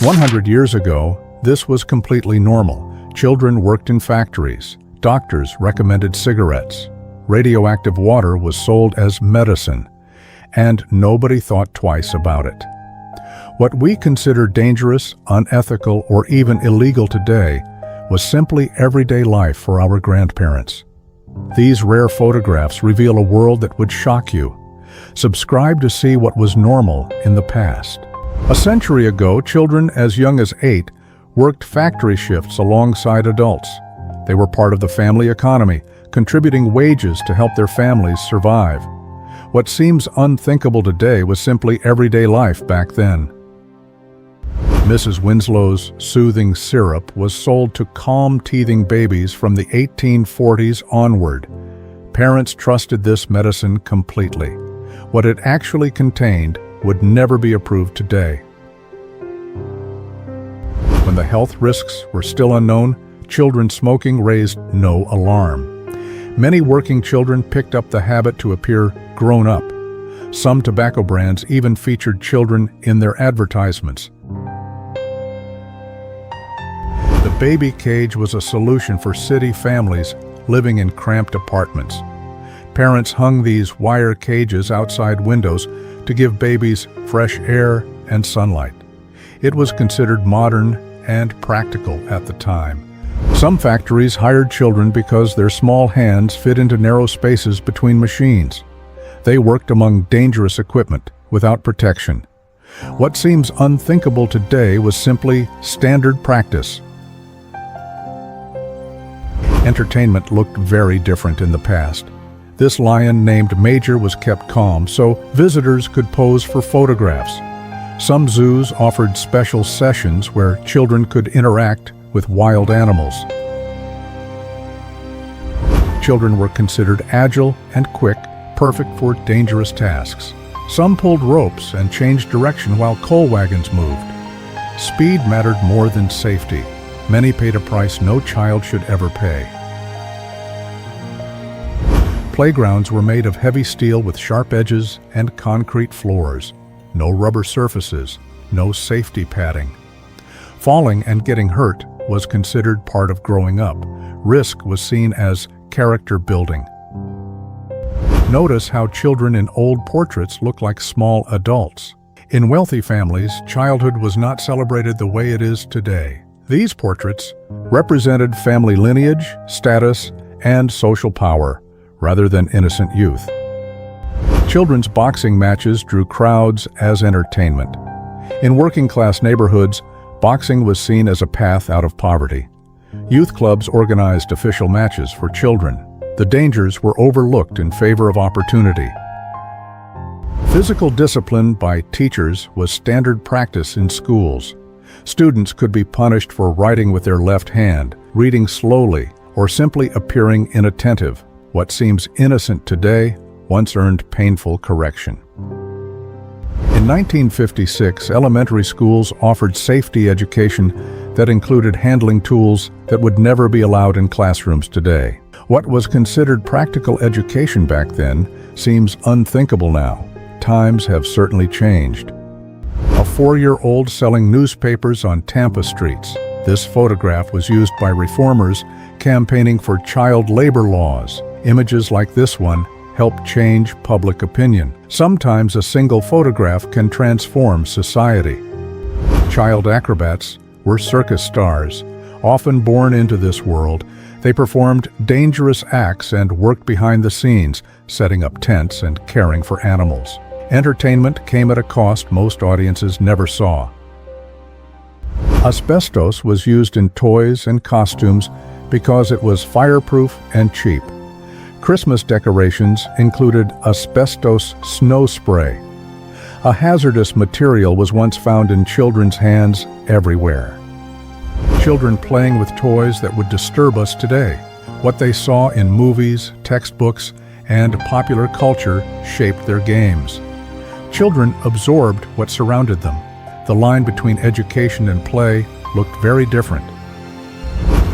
100 years ago, this was completely normal. Children worked in factories. Doctors recommended cigarettes. Radioactive water was sold as medicine, and nobody thought twice about it. What we consider dangerous, unethical, or even illegal today was simply everyday life for our grandparents. These rare photographs reveal a world that would shock you. Subscribe to see what was normal in the past. A century ago, children as young as 8 worked factory shifts alongside adults. They were part of the family economy, contributing wages to help their families survive. What seems unthinkable today was simply everyday life back then. Mrs. Winslow's soothing syrup was sold to calm teething babies from the 1840s onward. Parents trusted this medicine completely. What it actually contained would never be approved today. When the health risks were still unknown, children smoking raised no alarm. Many working children picked up the habit to appear grown up. Some tobacco brands even featured children in their advertisements. The baby cage was a solution for city families living in cramped apartments. Parents hung these wire cages outside windows to give babies fresh air and sunlight. It was considered modern and practical at the time. Some factories hired children because their small hands fit into narrow spaces between machines. They worked among dangerous equipment without protection. What seems unthinkable today was simply standard practice. Entertainment looked very different in the past. This lion named Major was kept calm so visitors could pose for photographs. Some zoos offered special sessions where children could interact with wild animals. Children were considered agile and quick, perfect for dangerous tasks. Some pulled ropes and changed direction while coal wagons moved. Speed mattered more than safety. Many paid a price no child should ever pay. Playgrounds were made of heavy steel with sharp edges and concrete floors. No rubber surfaces, no safety padding. Falling and getting hurt was considered part of growing up. Risk was seen as character building. Notice how children in old portraits look like small adults. In wealthy families, childhood was not celebrated the way it is today. These portraits represented family lineage, status, and social power, rather than innocent youth. Children's boxing matches drew crowds as entertainment. In working-class neighborhoods, boxing was seen as a path out of poverty. Youth clubs organized official matches for children. The dangers were overlooked in favor of opportunity. Physical discipline by teachers was standard practice in schools. Students could be punished for writing with their left hand, reading slowly, or simply appearing inattentive. What seems innocent today once earned painful correction. In 1956, elementary schools offered safety education that included handling tools that would never be allowed in classrooms today. What was considered practical education back then seems unthinkable now. Times have certainly changed. A 4-year-old selling newspapers on Tampa streets. This photograph was used by reformers campaigning for child labor laws. Images like this one help change public opinion. Sometimes a single photograph can transform society. Child acrobats were circus stars. Often born into this world, they performed dangerous acts and worked behind the scenes, setting up tents and caring for animals. Entertainment came at a cost most audiences never saw. Asbestos was used in toys and costumes because it was fireproof and cheap. Christmas decorations included asbestos snow spray. A hazardous material was once found in children's hands everywhere. Children playing with toys that would disturb us today. What they saw in movies, textbooks, and popular culture shaped their games. Children absorbed what surrounded them. The line between education and play looked very different.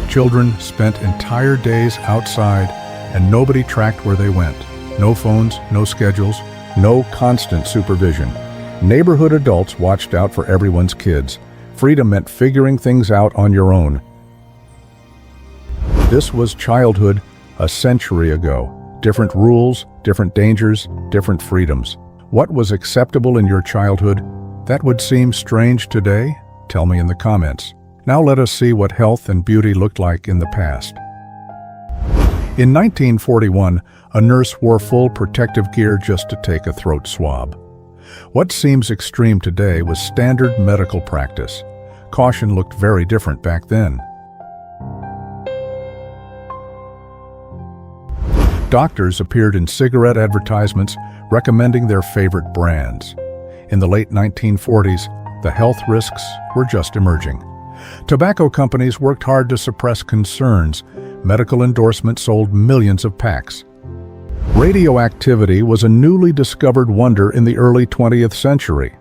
Children spent entire days outside and nobody tracked where they went. No phones, no schedules, no constant supervision. Neighborhood adults watched out for everyone's kids. Freedom meant figuring things out on your own. This was childhood a century ago. Different rules, different dangers, different freedoms. What was acceptable in your childhood that would seem strange today? Tell me in the comments. Now let us see what health and beauty looked like in the past. In 1941, a nurse wore full protective gear just to take a throat swab. What seems extreme today was standard medical practice. Caution looked very different back then. Doctors appeared in cigarette advertisements recommending their favorite brands. In the late 1940s, the health risks were just emerging. Tobacco companies worked hard to suppress concerns. Medical endorsements sold millions of packs. Radioactivity was a newly discovered wonder in the early 20th century.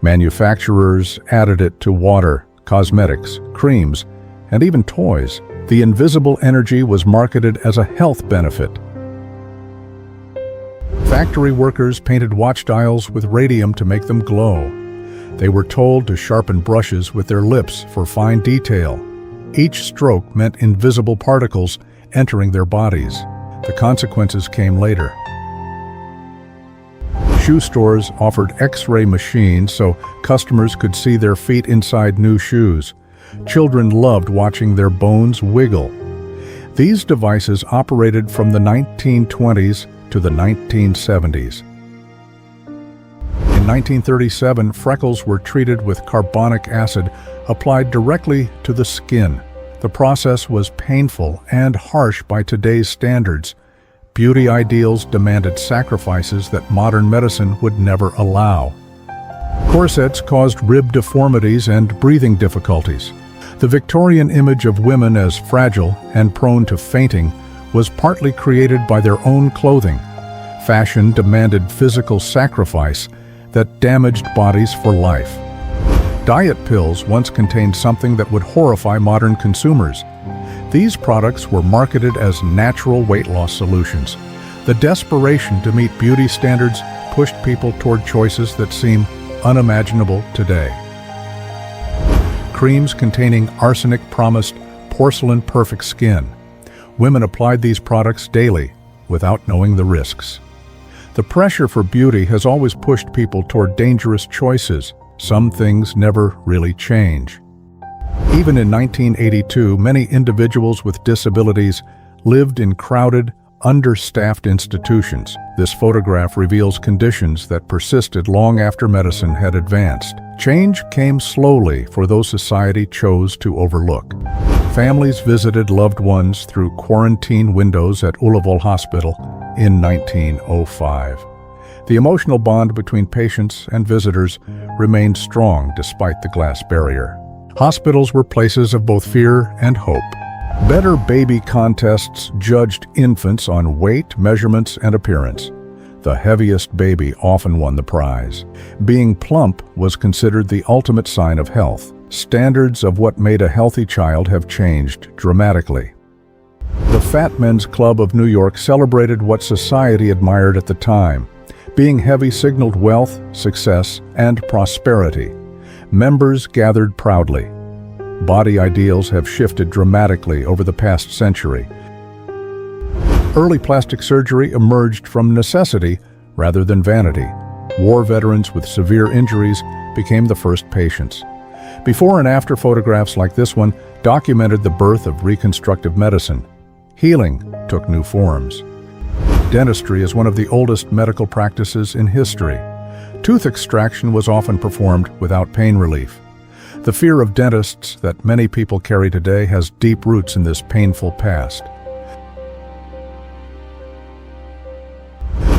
Manufacturers added it to water, cosmetics, creams, and even toys. The invisible energy was marketed as a health benefit. Factory workers painted watch dials with radium to make them glow. They were told to sharpen brushes with their lips for fine detail. Each stroke meant invisible particles entering their bodies. The consequences came later. Shoe stores offered X-ray machines so customers could see their feet inside new shoes. Children loved watching their bones wiggle. These devices operated from the 1920s to the 1970s. In 1937, freckles were treated with carbonic acid applied directly to the skin. The process was painful and harsh by today's standards. Beauty ideals demanded sacrifices that modern medicine would never allow. Corsets caused rib deformities and breathing difficulties. The Victorian image of women as fragile and prone to fainting was partly created by their own clothing. Fashion demanded physical sacrifice that damaged bodies for life. Diet pills once contained something that would horrify modern consumers. These products were marketed as natural weight loss solutions. The desperation to meet beauty standards pushed people toward choices that seem unimaginable today. Creams containing arsenic promised porcelain-perfect skin. Women applied these products daily without knowing the risks. The pressure for beauty has always pushed people toward dangerous choices. Some things never really change. Even in 1982, many individuals with disabilities lived in crowded, understaffed institutions. This photograph reveals conditions that persisted long after medicine had advanced. Change came slowly for those society chose to overlook. Families visited loved ones through quarantine windows at Ullevål Hospital in 1905. The emotional bond between patients and visitors remained strong despite the glass barrier. Hospitals were places of both fear and hope. Better baby contests judged infants on weight, measurements, and appearance. The heaviest baby often won the prize. Being plump was considered the ultimate sign of health. Standards of what made a healthy child have changed dramatically. The Fat Men's Club of New York celebrated what society admired at the time. Being heavy signaled wealth, success, and prosperity. Members gathered proudly. Body ideals have shifted dramatically over the past century. Early plastic surgery emerged from necessity rather than vanity. War veterans with severe injuries became the first patients. Before and after photographs like this one documented the birth of reconstructive medicine. Healing took new forms. Dentistry is one of the oldest medical practices in history. Tooth extraction was often performed without pain relief. The fear of dentists that many people carry today has deep roots in this painful past.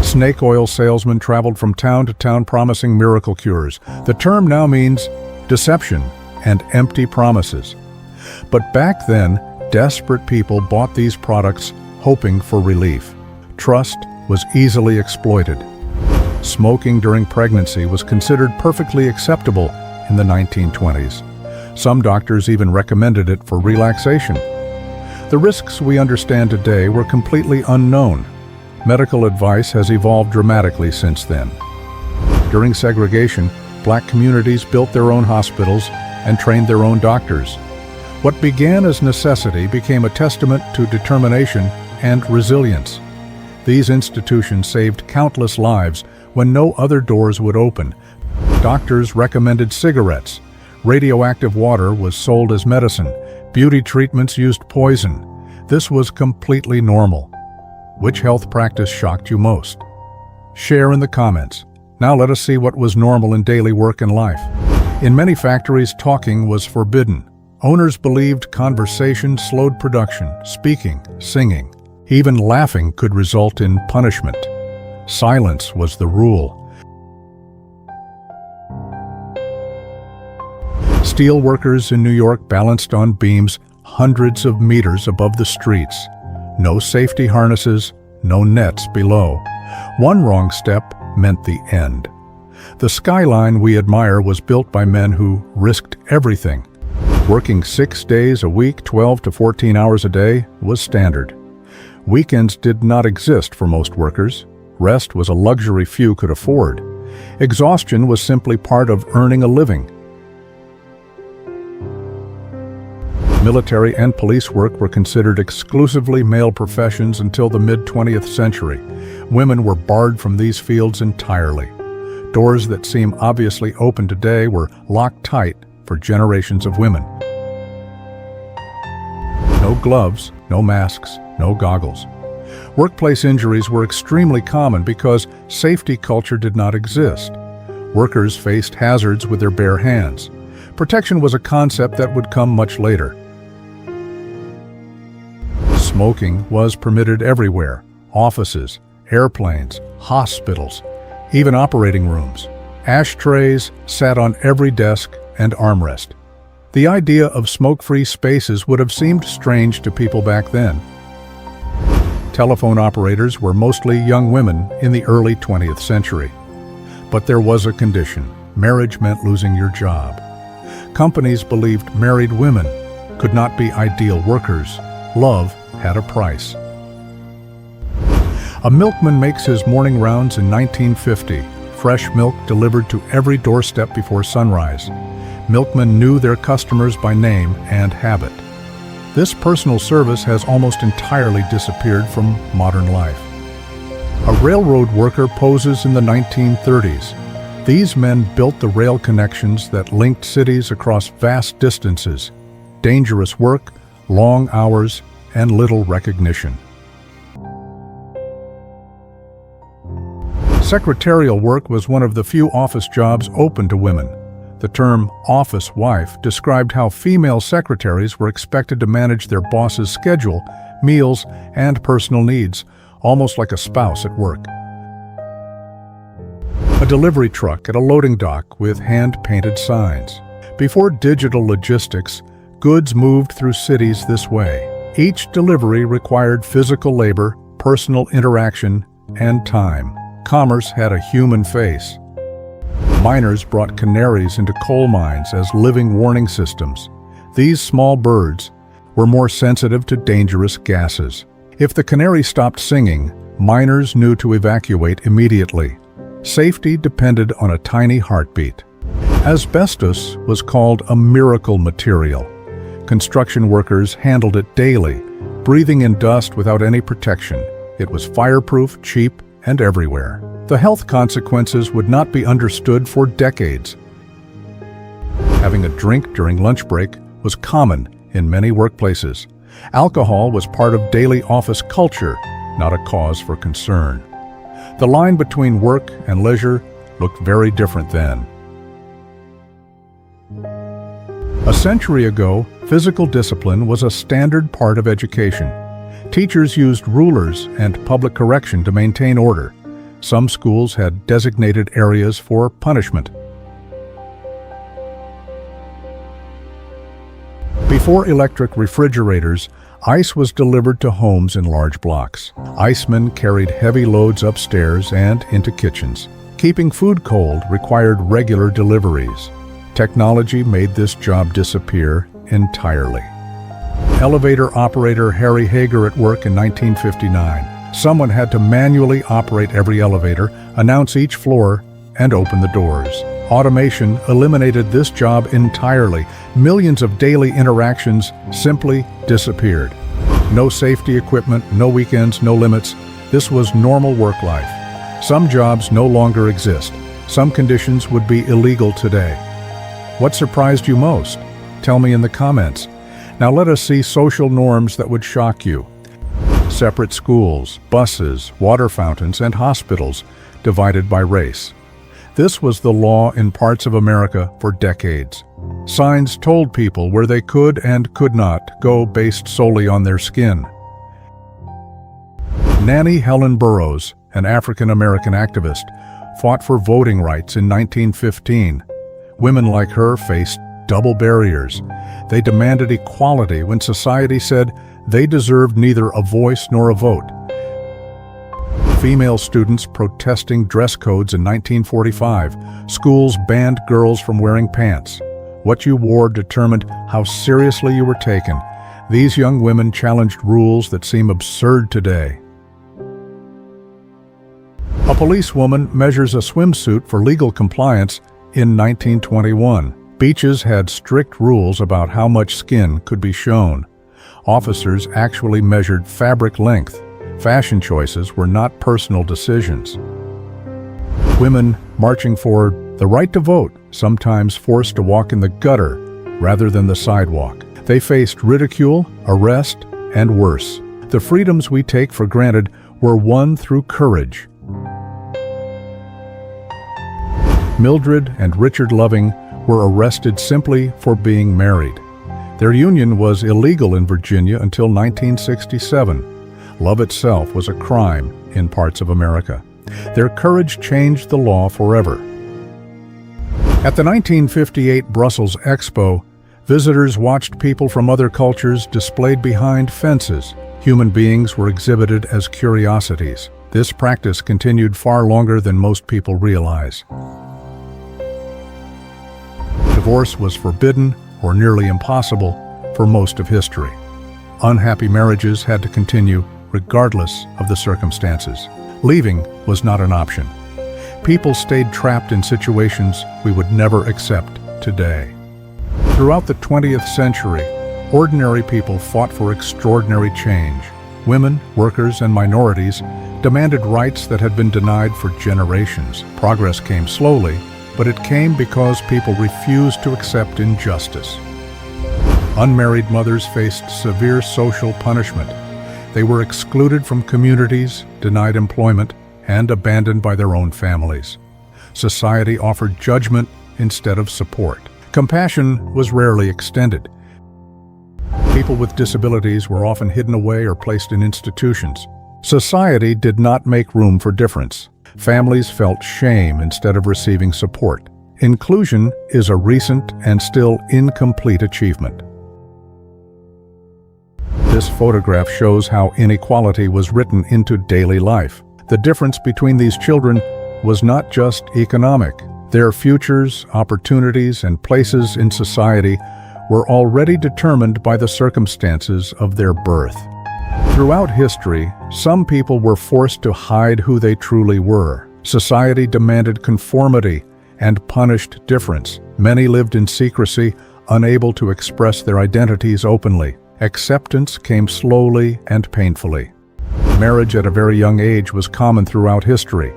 Snake oil salesmen traveled from town to town promising miracle cures. The term now means deception and empty promises. But back then, desperate people bought these products hoping for relief. Trust was easily exploited. Smoking during pregnancy was considered perfectly acceptable in the 1920s. Some doctors even recommended it for relaxation. The risks we understand today were completely unknown. Medical advice has evolved dramatically since then. During segregation, black communities built their own hospitals, and trained their own doctors. What began as necessity became a testament to determination and resilience. These institutions saved countless lives when no other doors would open. Doctors recommended cigarettes. Radioactive water was sold as medicine. Beauty treatments used poison. This was completely normal. Which health practice shocked you most? Share in the comments. Now let us see what was normal in daily work and life. In many factories, talking was forbidden. Owners believed conversation slowed production. Speaking, singing, even laughing could result in punishment. Silence was the rule. Steel workers in New York balanced on beams hundreds of meters above the streets. No safety harnesses, no nets below. One wrong step meant the end. The skyline we admire was built by men who risked everything. Working 6 days a week, 12 to 14 hours a day, was standard. Weekends did not exist for most workers. Rest was a luxury few could afford. Exhaustion was simply part of earning a living. Military and police work were considered exclusively male professions until the mid-20th century. Women were barred from these fields entirely. Doors that seem obviously open today were locked tight for generations of women. No gloves, no masks, no goggles. Workplace injuries were extremely common because safety culture did not exist. Workers faced hazards with their bare hands. Protection was a concept that would come much later. Smoking was permitted everywhere: offices, airplanes, hospitals, even operating rooms. Ashtrays sat on every desk and armrest. The idea of smoke-free spaces would have seemed strange to people back then. Telephone operators were mostly young women in the early 20th century. But there was a condition: marriage meant losing your job. Companies believed married women could not be ideal workers. Love had a price. A milkman makes his morning rounds in 1950. Fresh milk delivered to every doorstep before sunrise. Milkmen knew their customers by name and habit. This personal service has almost entirely disappeared from modern life. A railroad worker poses in the 1930s. These men built the rail connections that linked cities across vast distances. Dangerous work, long hours, and little recognition. Secretarial work was one of the few office jobs open to women. The term office wife described how female secretaries were expected to manage their boss's schedule, meals, and personal needs, almost like a spouse at work. A delivery truck at a loading dock with hand-painted signs. Before digital logistics, goods moved through cities this way. Each delivery required physical labor, personal interaction, and time. Commerce had a human face. Miners brought canaries into coal mines as living warning systems. These small birds were more sensitive to dangerous gases. If the canary stopped singing, miners knew to evacuate immediately. Safety depended on a tiny heartbeat. Asbestos was called a miracle material. Construction workers handled it daily, breathing in dust without any protection. It was fireproof, cheap, and everywhere. The health consequences would not be understood for decades. Having a drink during lunch break was common in many workplaces. Alcohol was part of daily office culture, not a cause for concern. The line between work and leisure looked very different then. A century ago, physical discipline was a standard part of education. Teachers used rulers and public correction to maintain order. Some schools had designated areas for punishment. Before electric refrigerators, ice was delivered to homes in large blocks. Icemen carried heavy loads upstairs and into kitchens. Keeping food cold required regular deliveries. Technology made this job disappear entirely. Elevator operator Harry Hager at work in 1959. Someone had to manually operate every elevator, announce each floor, and open the doors. Automation eliminated this job entirely. Millions of daily interactions simply disappeared. No safety equipment, no weekends, no limits. This was normal work life. Some jobs no longer exist. Some conditions would be illegal today. What surprised you most? Tell me in the comments. Now let us see social norms that would shock you. Separate schools, buses, water fountains, and hospitals divided by race. This was the law in parts of America for decades. Signs told people where they could and could not go based solely on their skin. Nannie Helen Burroughs, an African-American activist, fought for voting rights in 1915. Women like her faced double barriers. They demanded equality when society said they deserved neither a voice nor a vote. Female students protesting dress codes in 1945. Schools banned girls from wearing pants. What you wore determined how seriously you were taken. These young women challenged rules that seem absurd today. A policewoman measures a swimsuit for legal compliance in 1921. Beaches had strict rules about how much skin could be shown. Officers actually measured fabric length. Fashion choices were not personal decisions. Women marching for the right to vote, sometimes forced to walk in the gutter rather than the sidewalk. They faced ridicule, arrest, and worse. The freedoms we take for granted were won through courage. Mildred and Richard Loving were arrested simply for being married. Their union was illegal in Virginia until 1967. Love itself was a crime in parts of America. Their courage changed the law forever. At the 1958 Brussels Expo, visitors watched people from other cultures displayed behind fences. Human beings were exhibited as curiosities. This practice continued far longer than most people realize. Divorce was forbidden or nearly impossible for most of history. Unhappy marriages had to continue regardless of the circumstances. Leaving was not an option. People stayed trapped in situations we would never accept today. Throughout the 20th century, ordinary people fought for extraordinary change. Women, workers, and minorities demanded rights that had been denied for generations. Progress came slowly, but it came because people refused to accept injustice. Unmarried mothers faced severe social punishment. They were excluded from communities, denied employment, and abandoned by their own families. Society offered judgment instead of support. Compassion was rarely extended. People with disabilities were often hidden away or placed in institutions. Society did not make room for difference. Families felt shame instead of receiving support. Inclusion is a recent and still incomplete achievement. This photograph shows how inequality was written into daily life. The difference between these children was not just economic. Their futures, opportunities, and places in society were already determined by the circumstances of their birth. Throughout history, some people were forced to hide who they truly were. Society demanded conformity and punished difference. Many lived in secrecy, unable to express their identities openly. Acceptance came slowly and painfully. Marriage at a very young age was common throughout history.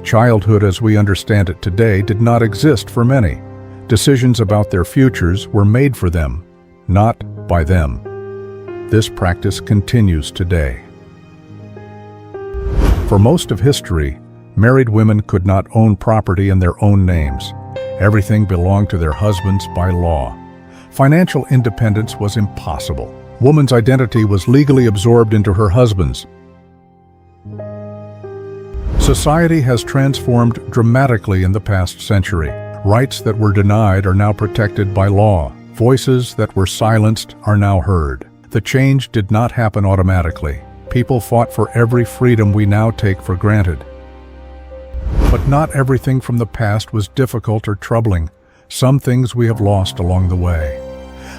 Childhood as we understand it today did not exist for many. Decisions about their futures were made for them, not by them. This practice continues today. For most of history, married women could not own property in their own names. Everything belonged to their husbands by law. Financial independence was impossible. Woman's identity was legally absorbed into her husband's. Society has transformed dramatically in the past century. Rights that were denied are now protected by law. Voices that were silenced are now heard. The change did not happen automatically. People fought for every freedom we now take for granted. But not everything from the past was difficult or troubling. Some things we have lost along the way.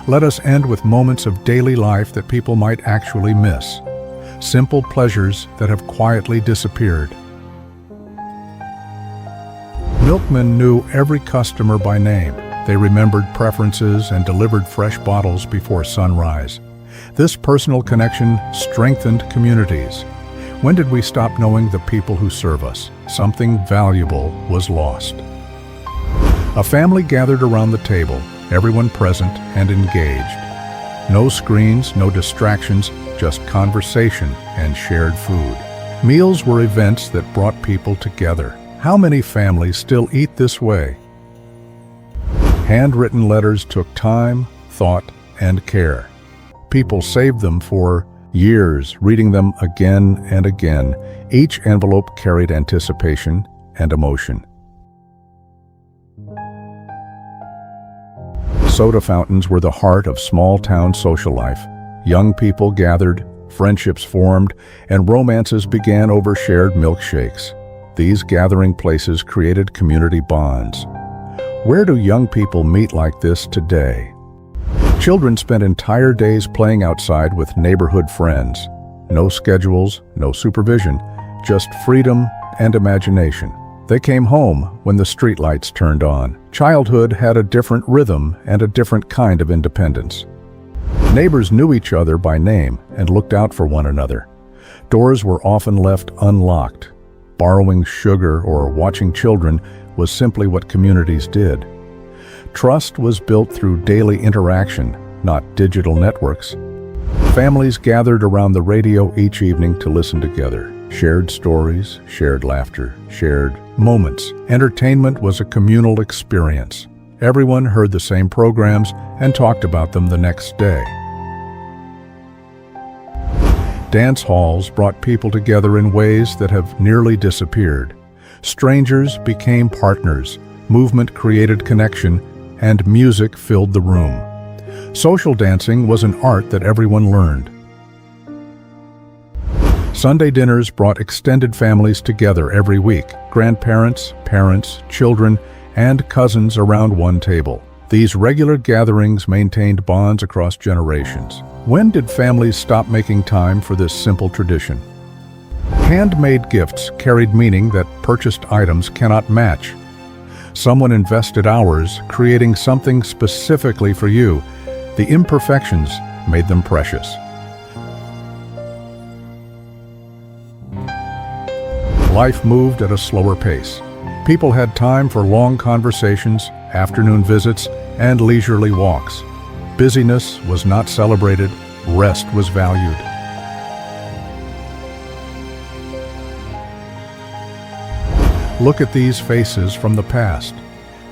Let us end with moments of daily life that people might actually miss. Simple pleasures that have quietly disappeared. Milkmen knew every customer by name. They remembered preferences and delivered fresh bottles before sunrise. This personal connection strengthened communities. When did we stop knowing the people who serve us? Something valuable was lost. A family gathered around the table, everyone present and engaged. No screens, no distractions, just conversation and shared food. Meals were events that brought people together. How many families still eat this way? Handwritten letters took time, thought, and care. People saved them for years, reading them again and again. Each envelope carried anticipation and emotion. Soda fountains were the heart of small-town social life. Young people gathered, friendships formed, and romances began over shared milkshakes. These gathering places created community bonds. Where do young people meet like this today? Children spent entire days playing outside with neighborhood friends. No schedules, no supervision, just freedom and imagination. They came home when the streetlights turned on. Childhood had a different rhythm and a different kind of independence. Neighbors knew each other by name and looked out for one another. Doors were often left unlocked. Borrowing sugar or watching children was simply what communities did. Trust was built through daily interaction, not digital networks. Families gathered around the radio each evening to listen together. Shared stories, shared laughter, shared moments. Entertainment was a communal experience. Everyone heard the same programs and talked about them the next day. Dance halls brought people together in ways that have nearly disappeared. Strangers became partners, movement created connection, and music filled the room. Social dancing was an art that everyone learned. Sunday dinners brought extended families together every week, grandparents, parents, children, and cousins around one table. These regular gatherings maintained bonds across generations. When did families stop making time for this simple tradition? Handmade gifts carried meaning that purchased items cannot match. Someone invested hours creating something specifically for you. The imperfections made them precious. Life moved at a slower pace. People had time for long conversations, afternoon visits, and leisurely walks. Busyness was not celebrated, rest was valued. Look at these faces from the past.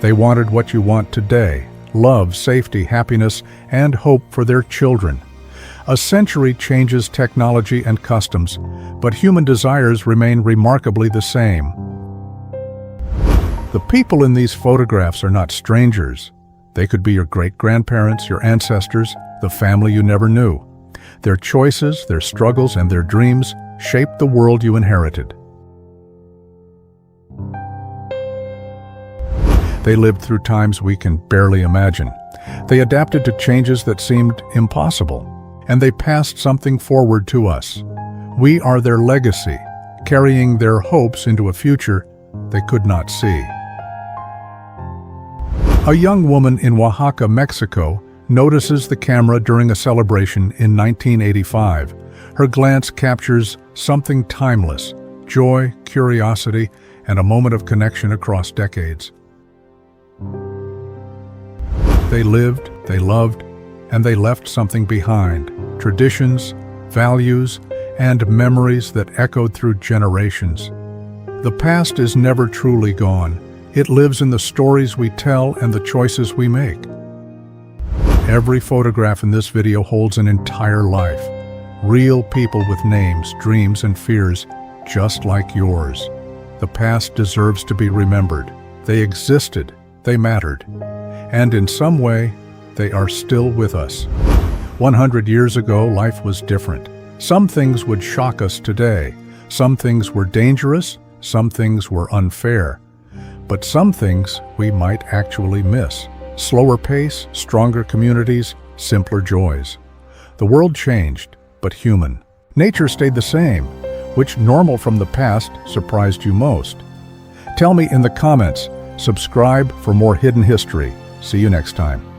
They wanted what you want today: love, safety, happiness, and hope for their children. A century changes technology and customs, but human desires remain remarkably the same. The people in these photographs are not strangers. They could be your great-grandparents, your ancestors, the family you never knew. Their choices, their struggles, and their dreams shaped the world you inherited. They lived through times we can barely imagine. They adapted to changes that seemed impossible, and they passed something forward to us. We are their legacy, carrying their hopes into a future they could not see. A young woman in Oaxaca, Mexico, notices the camera during a celebration in 1985. Her glance captures something timeless: joy, curiosity, and a moment of connection across decades. They lived, they loved, and they left something behind: traditions, values, and memories that echoed through generations. The past is never truly gone. It lives in the stories we tell and the choices we make. Every photograph in this video holds an entire life. Real people with names, dreams, and fears, just like yours. The past deserves to be remembered. They existed, they mattered, and in some way, they are still with us. 100 years ago, life was different. Some things would shock us today. Some things were dangerous, some things were unfair. But some things we might actually miss. Slower pace, stronger communities, simpler joys. The world changed, but human. Nature stayed the same. Which normal from the past surprised you most? Tell me in the comments, Subscribe for more hidden history. See you next time.